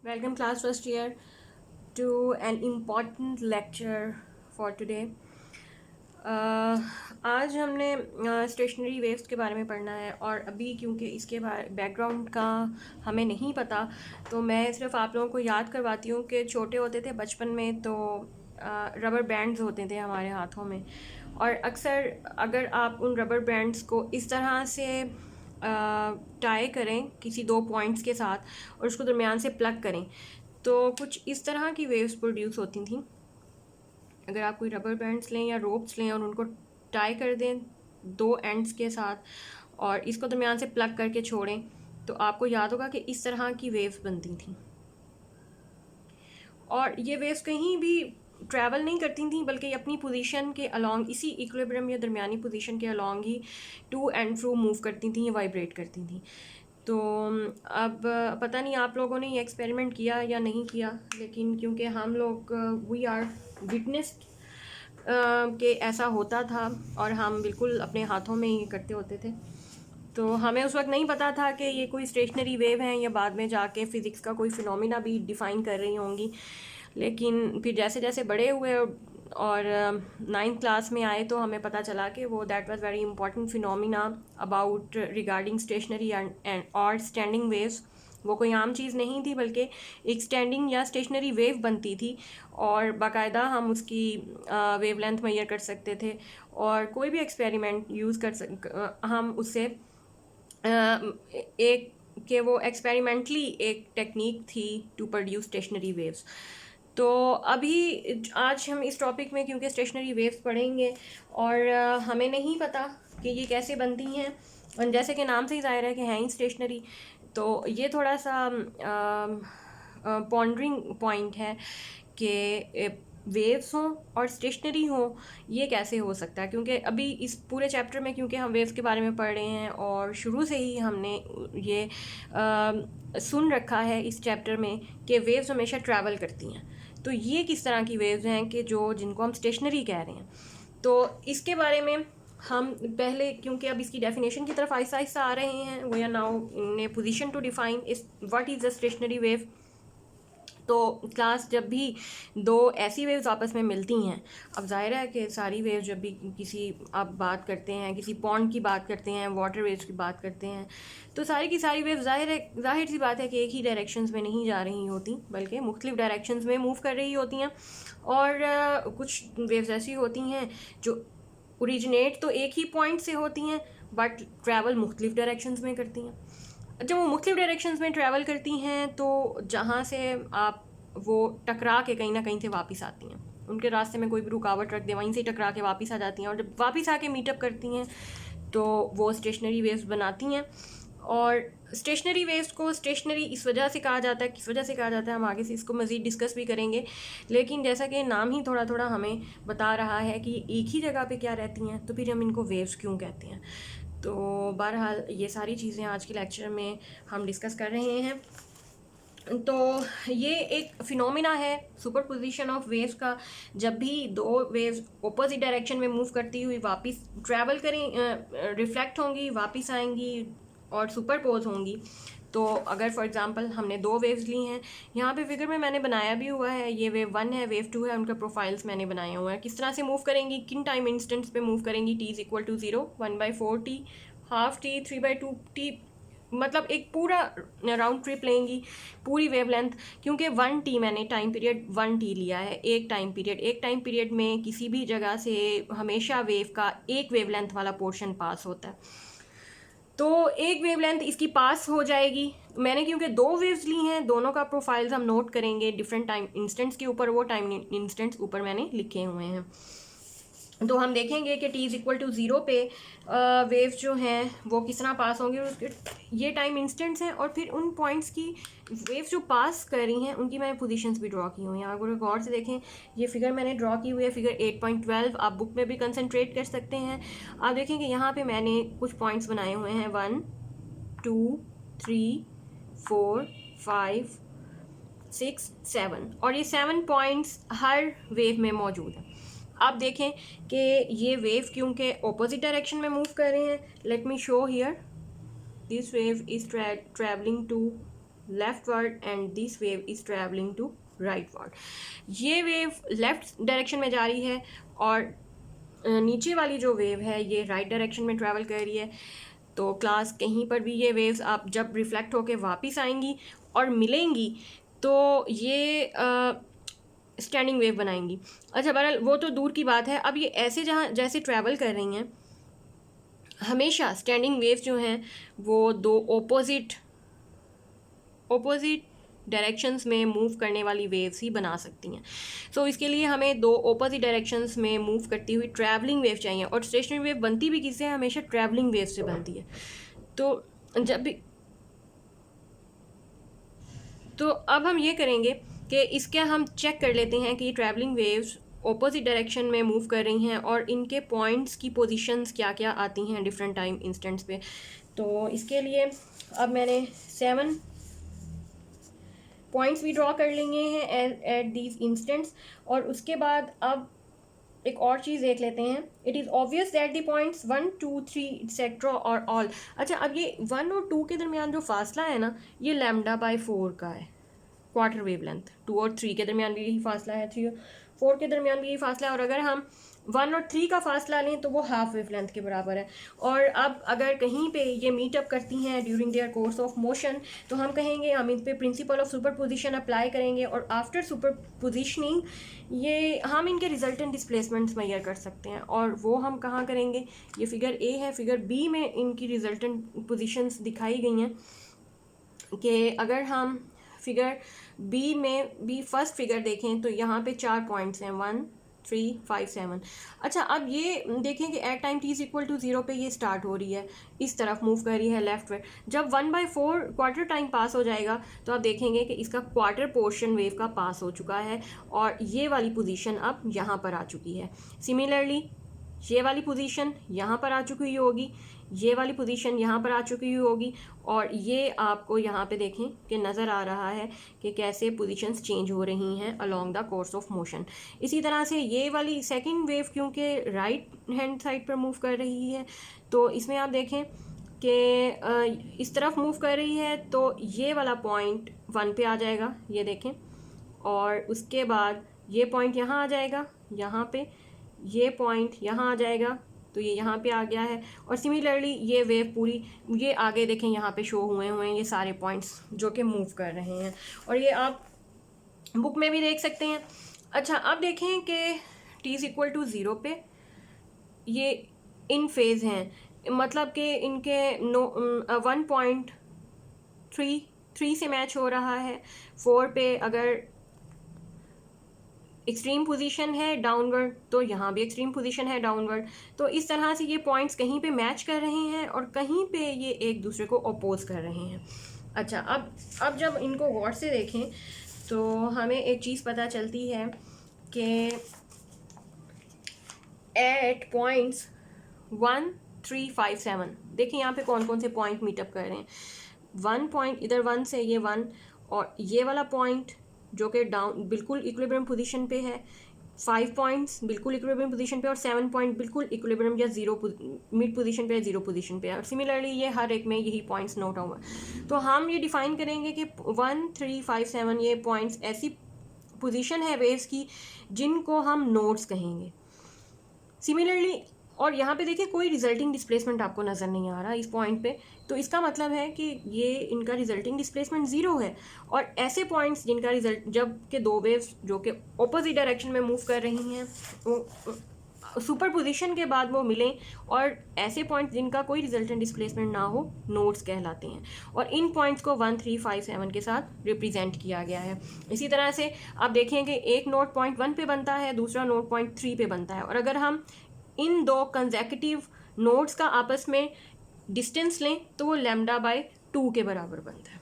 Welcome class first year to an important lecture for today. आज हमने stationery waves के बारे में पढ़ना है और अभी क्योंकि इसके बैकग्राउंड का हमें नहीं पता तो मैं सिर्फ आप लोगों को याद करवाती हूँ कि छोटे होते थे बचपन में तो रबर बैंड्स होते थे हमारे हाथों में और अक्सर अगर आप उन रबर बैंड्स को इस तरह से टाई करें किसी दो पॉइंट्स के साथ और उसको दरमियान से प्लग करें तो कुछ इस तरह की वेव्स प्रोड्यूस होती थी। अगर आप कोई रबर बैंड्स लें या रोप्स लें और उनको टाई कर दें दो एंड्स के साथ और इसको दरमियान से प्लग करके छोड़ें तो आपको याद होगा कि इस तरह की वेव्स बनती थी और ये वेव्स कहीं भी ट्रैवल नहीं करती थी बल्कि अपनी पोजीशन के अलॉन्ग इसी इक्विलिब्रियम या दरमियानी पोजीशन के अलॉन्ग ही टू एंड फ्रो मूव करती थी या वाइब्रेट करती थी। तो अब पता नहीं आप लोगों ने ये एक्सपेरिमेंट किया या नहीं किया, लेकिन क्योंकि हम लोग वी आर विटनेस्ड कि ऐसा होता था और हम बिल्कुल अपने हाथों में ही करते होते थे, तो हमें उस वक्त नहीं पता था कि ये कोई स्टेशनरी वेव हैं या बाद में जाके फ़िज़िक्स का कोई फिनोमिना भी डिफ़ाइन कर रही होंगी। लेकिन फिर जैसे जैसे बड़े हुए और नाइन्थ क्लास में आए तो हमें पता चला कि वो that was very important phenomena about regarding stationary and और स्टैंडिंग वेव्स। वो कोई आम चीज़ नहीं थी बल्कि एक स्टैंडिंग या स्टेशनरी वेव बनती थी और बाकायदा हम उसकी वेव लेंथ मेजर कर सकते थे और कोई भी एक्सपेरिमेंट यूज़ हम उससे एक कि वो एक्सपेरिमेंटली एक टेक्निक थी टू प्रोड्यूस स्टेशनरी वेव्स। तो अभी आज हम इस टॉपिक में क्योंकि स्टेशनरी वेव्स पढ़ेंगे और हमें नहीं पता कि ये कैसे बनती हैं और जैसे कि नाम से ही ज़ाहिर है कि हैं ही स्टेशनरी, तो ये थोड़ा सा पॉन्डरिंग पॉइंट है कि वेव्स हों और स्टेशनरी हों ये कैसे हो सकता है, क्योंकि अभी इस पूरे चैप्टर में क्योंकि हम वेव्स के बारे में पढ़ रहे हैं और शुरू से ही हमने ये सुन रखा है इस चैप्टर में कि वेव्स हमेशा ट्रैवल करती हैं। तो ये किस तरह की वेव्स हैं कि जिनको हम स्टेशनरी कह रहे हैं, तो इसके बारे में हम पहले क्योंकि अब इसकी डेफिनेशन की तरफ आहिस्ता आहिस्ता आ रहे हैं। We are now in a position to define is what is the stationary wave. तो क्लास जब भी दो ऐसी वेव्स आपस में मिलती हैं, अब जाहिर है कि सारी वेव्स जब भी किसी आप बात करते हैं किसी पॉन्ड की बात करते हैं वाटर वेव्स की बात करते हैं तो सारी की सारी वेव्स जाहिर सी बात है कि एक ही डायरेक्शंस में नहीं जा रही होती बल्कि मुख्तलिफ डायरेक्शंस में मूव कर रही होती हैं। और कुछ वेव्स ऐसी होती हैं जो ओरिजिनेट तो एक ही पॉइंट से होती हैं बट ट्रैवल मुख्तलिफ डायरेक्शंस में करती हैं। जब वो मुख्तलिफ डायरेक्शंस में ट्रैवल करती हैं तो जहाँ से आप वो टकरा के कहीं ना कहीं से वापस आती हैं, उनके रास्ते में कोई भी रुकावट रख दे वहीं से टकरा के वापस आ जाती हैं और जब वापस आके मीटअप करती हैं तो वो स्टेशनरी वेव्स बनाती हैं। और स्टेशनरी वेव्स को स्टेशनरी इस वजह से कहा जाता है, किस वजह से कहा जाता है हम आगे से इसको मज़ीद डिस्कस भी करेंगे, लेकिन जैसा कि नाम ही थोड़ा थोड़ा हमें बता रहा है कि एक ही जगह पे क्या रहती हैं तो फिर हम इनको वेव्स क्यों कहते हैं। तो बहरहाल ये सारी चीज़ें आज के लेक्चर में हम डिस्कस कर रहे हैं। तो ये एक फिनोमिना है सुपरपोजिशन ऑफ वेव्स का। जब भी दो वेव्स ऑपोजिट डायरेक्शन में मूव करती हुई वापस ट्रैवल करें रिफ्लेक्ट होंगी वापस आएंगी और सुपरपोज होंगी। तो अगर फॉर एग्जांपल हमने दो वेव्स ली हैं, यहाँ पे फिगर में मैंने बनाया भी हुआ है, ये वेव 1 है वेव 2 है, उनका प्रोफाइल्स मैंने बनाए हुए हैं किस तरह से मूव करेंगी किन टाइम इंस्टेंट्स पे मूव करेंगी। t is equal to 0, 1/4t, half t, 3/2t, मतलब एक पूरा राउंड ट्रिप लेंगी पूरी वेव लेंथ, क्योंकि 1t मैंने टाइम पीरियड 1t लिया है एक टाइम पीरियड में किसी भी जगह से हमेशा वेव का एक वेव लेंथ वाला पोर्शन पास होता है। तो एक वेवलेंथ इसकी पास हो जाएगी। मैंने क्योंकि दो वेव्स ली हैं दोनों का प्रोफाइल्स हम नोट करेंगे डिफरेंट टाइम इंस्टेंट्स के ऊपर, वो टाइम इंस्टेंट्स ऊपर मैंने लिखे हुए हैं। तो हम देखेंगे कि t इज़ इक्वल टू 0 पे वेव्स जो हैं वो किस तरह पास होंगे और उसके ये टाइम इंस्टेंट्स हैं और फिर उन पॉइंट्स की वेव्स जो पास कर रही हैं उनकी मैंने पोजीशंस भी ड्रॉ की हुई हैं। अगर गौर से देखें ये फिगर मैंने ड्रॉ की हुई है फिगर 8.12, आप बुक में भी कंसंट्रेट कर सकते हैं। आप देखें कि यहाँ पे मैंने कुछ पॉइंट्स बनाए हुए हैं 1 2 3 4 5 6 7 और ये 7 पॉइंट्स हर वेव में मौजूद हैं। आप देखें कि ये वेव क्योंकि ऑपोजिट डायरेक्शन में मूव कर रहे हैं, let me show here this wave is travelling to leftward and this wave is traveling to rightward. ये वेव लेफ्ट डायरेक्शन में जा रही है और नीचे वाली जो वेव है ये राइट डायरेक्शन में ट्रैवल कर रही है. तो क्लास कहीं पर भी ये वेव्स आप जब रिफ्लेक्ट होके वापस आएंगी और मिलेंगी तो ये स्टैंडिंग वेव बनाएंगी. अच्छा, बहरहाल वो तो दूर की बात है. अब ये ऐसे जहाँ जैसे ट्रैवल कर रही हैं, हमेशा स्टैंडिंग वेव जो हैं वो दो ओपोजिट डायरेक्शंस में मूव करने वाली वेव्स ही बना सकती हैं. सो इसके लिए हमें दो ओपोजिट डायरेक्शंस में मूव करती हुई ट्रैवलिंग वेव चाहिए. और स्टेशनरी वेव बनती भी किससे? हमेशा ट्रैवलिंग वेव से बनती है. तो जब भी तो अब हम ये करेंगे कि इसके हम चेक कर लेते हैं कि ये ट्रैवलिंग वेव्स ऑपोजिट डायरेक्शन में मूव कर रही हैं और इनके पॉइंट्स की पोजीशंस क्या क्या आती हैं डिफरेंट टाइम इंस्टेंट्स पे. तो इसके लिए अब मैंने 7 पॉइंट्स भी ड्रॉ कर लेंगे हैं एट दीज इंस्टेंट्स. और उसके बाद अब एक और चीज़ देख लेते हैं. It is obvious that the points 1 2 3 etcetera और ऑल. अच्छा, अब ये 1 और 2 के दरमियान जो फासला है ना, ये λ/4 का है, क्वार्टर वेव लेंथ. 2 और 3 के दरमियान भी यही फासला है, 3 और 4 के दरमियान भी यही फासला है. और अगर हम 1 और 3 का फासला लें तो वो हाफ वेव लेंथ के बराबर है. और अब अगर कहीं पे ये मीट अप करती हैं during their course of motion तो हम कहेंगे, हम इन पे principle of super position apply करेंगे और आफ्टर सुपर पोजिशनिंग ये हम इनके रिजल्टेंट डिस्प्लेसमेंट्स मेजर कर सकते हैं. और वो हम कहाँ करेंगे? ये फिगर ए है. फिगर बी में इनकी रिजल्टेंट पोजिशंस दिखाई गई हैं कि अगर हम फिगर बी में भी फर्स्ट फिगर देखें तो यहाँ पे 4 पॉइंट्स हैं, 1 3 5 7. अच्छा, अब ये देखें कि at time t is equal to 0 पे ये स्टार्ट हो रही है, इस तरफ मूव कर रही है लेफ्ट में. जब 1/4 क्वार्टर टाइम पास हो जाएगा तो आप देखेंगे कि इसका क्वार्टर पोर्शन वेव का पास हो चुका है और ये वाली पोजीशन अब यहाँ पर आ चुकी है. सिमिलरली ये वाली पोजीशन यहाँ पर आ चुकी होगी, ये वाली पोजीशन यहाँ पर आ चुकी होगी. और ये आपको यहाँ पे देखें कि नज़र आ रहा है कि कैसे पोजीशंस चेंज हो रही हैं along the course of motion. इसी तरह से ये वाली सेकंड वेव क्योंकि राइट हैंड साइड पर मूव कर रही है तो इसमें आप देखें कि इस तरफ मूव कर रही है तो ये वाला पॉइंट 1 पे आ जाएगा, ये देखें. और उसके बाद ये पॉइंट यहाँ आ जाएगा, यहाँ पे ये पॉइंट यहाँ आ जाएगा तो ये यहाँ पे आ गया है. और सिमिलरली ये वेव पूरी, ये आगे देखें यहाँ पे शो हुए हैं ये सारे पॉइंट्स जो कि मूव कर रहे हैं और ये आप बुक में भी देख सकते हैं. अच्छा, अब देखें कि t इज इक्वल टू 0 पे ये इन फेज़ हैं, मतलब कि इनके 1.3 से मैच हो रहा है. 4 पे अगर एक्सट्रीम पोजीशन है डाउनवर्ड तो यहाँ भी एक्सट्रीम पोजीशन है डाउनवर्ड. तो इस तरह से ये पॉइंट्स कहीं पे मैच कर रहे हैं और कहीं पे ये एक दूसरे को अपोज कर रहे हैं. अच्छा, अब जब इनको गौर से देखें तो हमें एक चीज़ पता चलती है कि एट पॉइंट्स 1 3 5 7 देखिए यहाँ पे कौन कौन से पॉइंट मीटअप कर रहे हैं. 1 पॉइंट इधर 1 से ये 1 और ये वाला पॉइंट जो कि डाउन बिल्कुल इक्विलिब्रियम पोजीशन पे है, 5 पॉइंट्स बिल्कुल इक्विलिब्रियम पोजीशन पे और 7 पॉइंट बिल्कुल इक्विलिब्रियम या जीरो मिड पोजीशन पे, जीरो पोजीशन पे. और सिमिलरली ये हर एक में यही पॉइंट्स नोट हुआ. तो हम ये डिफाइन करेंगे कि 1 3 5 7 ये पॉइंट्स ऐसी पोजीशन है वेव्स की जिनको हम नोड्स कहेंगे. सिमिलरली और यहाँ पे देखिए कोई रिजल्टिंग डिस्प्लेसमेंट आपको नज़र नहीं आ रहा इस पॉइंट पे, तो इसका मतलब है कि ये इनका रिजल्टिंग डिस्प्लेसमेंट 0 है. और ऐसे पॉइंट्स जिनका रिजल्ट जब के दो वेव्स जो कि ऑपोजिट डायरेक्शन में मूव कर रही हैं वो सुपर पोजिशन के बाद वो मिलें और ऐसे पॉइंट्स जिनका कोई रिजल्टेंट डिस्प्लेसमेंट ना हो नोड्स कहलाते हैं. और इन पॉइंट्स को 1 3 5 7 के साथ रिप्रेजेंट किया गया है. इसी तरह से आप देखें कि एक नोड पॉइंट 1 पे बनता है, दूसरा नोड पॉइंट 3 पे बनता है. और अगर हम इन दो कंसेक्यूटिव नोड्स का आपस में डिस्टेंस लें तो वो λ/2 के बराबर बनता है.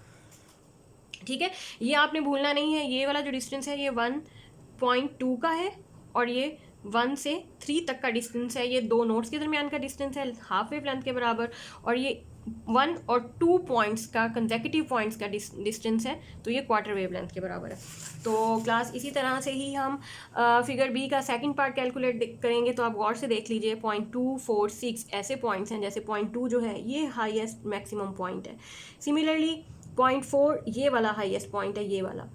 ठीक है, ये आपने भूलना नहीं है. ये वाला जो डिस्टेंस है ये 1.2 का है और ये 1 से 3 तक का डिस्टेंस है. ये दो नोड्स के दरमियान का डिस्टेंस है हाफ वेव लेंथ के बराबर. और ये 1 और 2 पॉइंट्स का कंसेक्यूटिव पॉइंट्स का डिस्टेंस है तो ये क्वार्टर वेव लेंथ के बराबर है. तो क्लास इसी तरह से ही हम फिगर बी का सेकंड पार्ट कैलकुलेट करेंगे. तो आप गौर से देख लीजिए 0.2 4 6 ऐसे पॉइंट्स हैं, जैसे 0.2 जो है ये हाईएस्ट मैक्सिमम पॉइंट है. सिमिलरली 0.4 ये वाला हाईएस्ट पॉइंट है, ये वाला,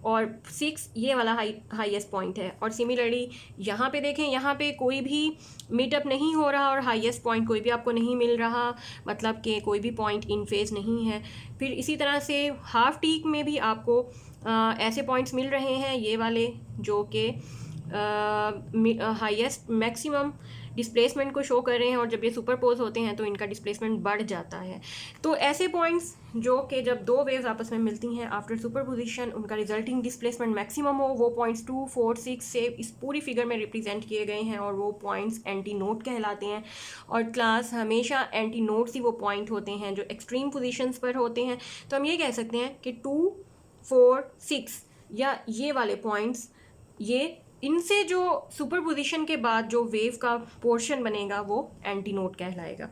और 6 ये वाला हाईएस्ट पॉइंट है। और सिमिलरली यहाँ पे देखें, यहाँ पे कोई भी मीटअप नहीं हो रहा और हाईएस्ट पॉइंट कोई भी आपको नहीं मिल रहा, मतलब कि कोई भी पॉइंट इन फेज नहीं है। फिर इसी तरह से हाफ टीक में भी आपको ऐसे पॉइंट्स मिल रहे हैं, ये वाले, जो कि हाईएस्ट मैक्सिमम डिस्प्लेसमेंट को शो कर रहे हैं, और जब ये सुपरपोज होते हैं तो इनका डिस्प्लेसमेंट बढ़ जाता है। तो ऐसे पॉइंट्स जो कि जब दो वेव्स आपस में मिलती हैं आफ्टर सुपरपोजिशन, उनका रिजल्टिंग डिस्प्लेसमेंट मैक्सिमम हो, वो पॉइंट्स 2, 4, 6 से इस पूरी फिगर में रिप्रेजेंट किए गए हैं, और वो पॉइंट्स एंटी नोड कहलाते हैं। और क्लास हमेशा एंटी नोड्स ही वो पॉइंट होते हैं जो एक्सट्रीम पोजिशंस पर होते हैं। तो हम ये कह सकते हैं कि 2, 4, 6 या ये वाले पॉइंट्स, ये इनसे जो सुपरपोजिशन के बाद जो वेव का पोर्शन बनेगा वो एंटी नोड कहलाएगा।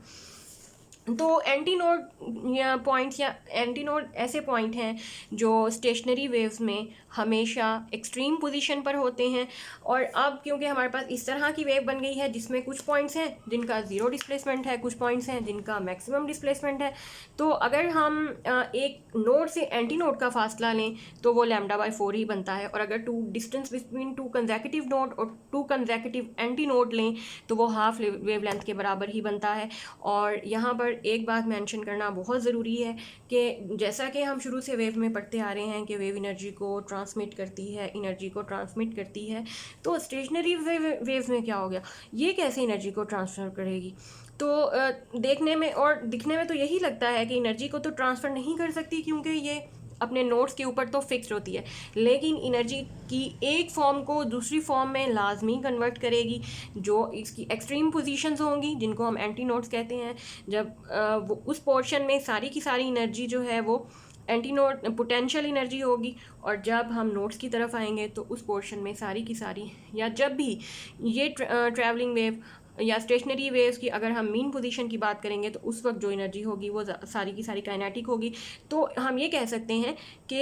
तो एंटी नोड या पॉइंट्स या एंटी नोड ऐसे पॉइंट हैं जो स्टेशनरी वेव्स में हमेशा एक्सट्रीम पोजीशन पर होते हैं। और अब क्योंकि हमारे पास इस तरह की वेव बन गई है जिसमें कुछ पॉइंट्स हैं जिनका ज़ीरो डिस्प्लेसमेंट है, कुछ पॉइंट्स हैं जिनका मैक्सिमम डिस्प्लेसमेंट है, तो अगर हम एक नोड से एंटी नोड का फासला लें तो वो λ/4 ही बनता है। और अगर डिस्टेंस बिटवीन 2 कंसेक्यूटिव नोड और 2 कंसेक्यूटिव एंटी नोड लें तो वो हाफ वेवलेंथ के बराबर ही बनता है। और यहाँ पर एक बात मेंशन करना बहुत ज़रूरी है कि जैसा कि हम शुरू से वेव में पढ़ते आ रहे हैं कि वेव एनर्जी को ट्रांसमिट करती है, एनर्जी को ट्रांसमिट करती है, तो स्टेशनरी वेव्स में क्या हो गया, ये कैसे एनर्जी को ट्रांसफ़र करेगी। तो देखने में और दिखने में तो यही लगता है कि एनर्जी को तो ट्रांसफ़र नहीं कर सकती क्योंकि ये अपने नोड्स के ऊपर तो फिक्स्ड होती है, लेकिन एनर्जी की एक फॉर्म को दूसरी फॉर्म में लाजमी कन्वर्ट करेगी जो इसकी एक्सट्रीम पोजीशंस होंगी, जिनको हम एंटी नोड्स कहते हैं। जब वो उस पोर्शन में सारी की सारी एनर्जी जो है वो एंटी नोड पोटेंशियल एनर्जी होगी, और जब हम नोड्स की तरफ आएंगे तो उस पोर्शन में सारी की सारी, या जब भी ये ट्रैवलिंग वेव या स्टेशनरी वेव्स की अगर हम मीन पोजीशन की बात करेंगे तो उस वक्त जो एनर्जी होगी वो सारी की सारी काइनेटिक होगी। तो हम ये कह सकते हैं कि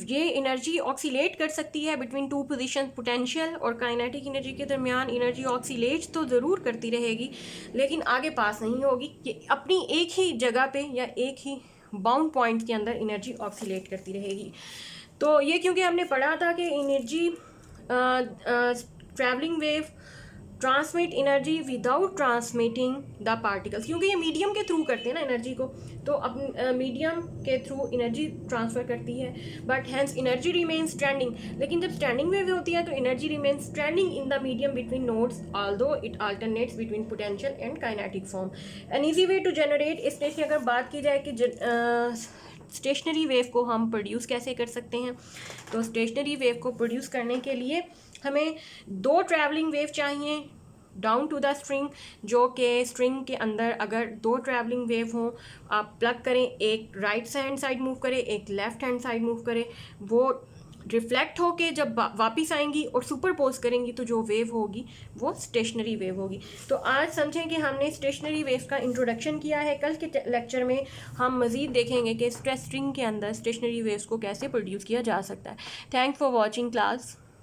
ये एनर्जी ऑक्सीलेट कर सकती है बिटवीन 2 पोजीशन, पोटेंशियल और काइनेटिक एनर्जी के दरमियान एनर्जी ऑक्सीलेट तो ज़रूर करती रहेगी, लेकिन आगे पास नहीं होगी कि अपनी एक ही जगह पे या एक ही बाउंड पॉइंट के अंदर एनर्जी ऑक्सीलेट करती रहेगी। तो ये क्योंकि हमने पढ़ा था कि energy travelling wave transmit energy without transmitting the particles, क्योंकि ये मीडियम के थ्रू करते हैं ना एनर्जी को, तो अपने मीडियम के थ्रू एनर्जी ट्रांसफ़र करती है, but hence energy remains standing. लेकिन जब स्टैंडिंग वेव होती है तो energy remains standing in the medium between nodes although it alternates between potential and kinetic form. An easy way to generate stationary, अगर बात की जाए कि स्टेशनरी वेव को हम प्रोड्यूस कैसे कर सकते हैं, तो स्टेशनरी वेव को प्रोड्यूस करने के लिए हमें 2 ट्रैवलिंग वेव चाहिए डाउन टू द स्ट्रिंग, जो कि स्ट्रिंग के अंदर अगर 2 ट्रैवलिंग वेव हों, आप प्लग करें, एक राइट हैंड साइड मूव करे, एक लेफ्ट हैंड साइड मूव करे, वो रिफ्लेक्ट होके जब वापस आएंगी और सुपरपोज करेंगी तो जो वेव होगी वो स्टेशनरी वेव होगी। तो आज समझें कि हमने स्टेशनरी वेव का इंट्रोडक्शन किया है। कल के लेक्चर में हम मज़ीद देखेंगे कि स्ट्रेस स्ट्रिंग के अंदर स्टेशनरी वेव्स को कैसे प्रोड्यूस किया जा सकता है। Thanks for watching class.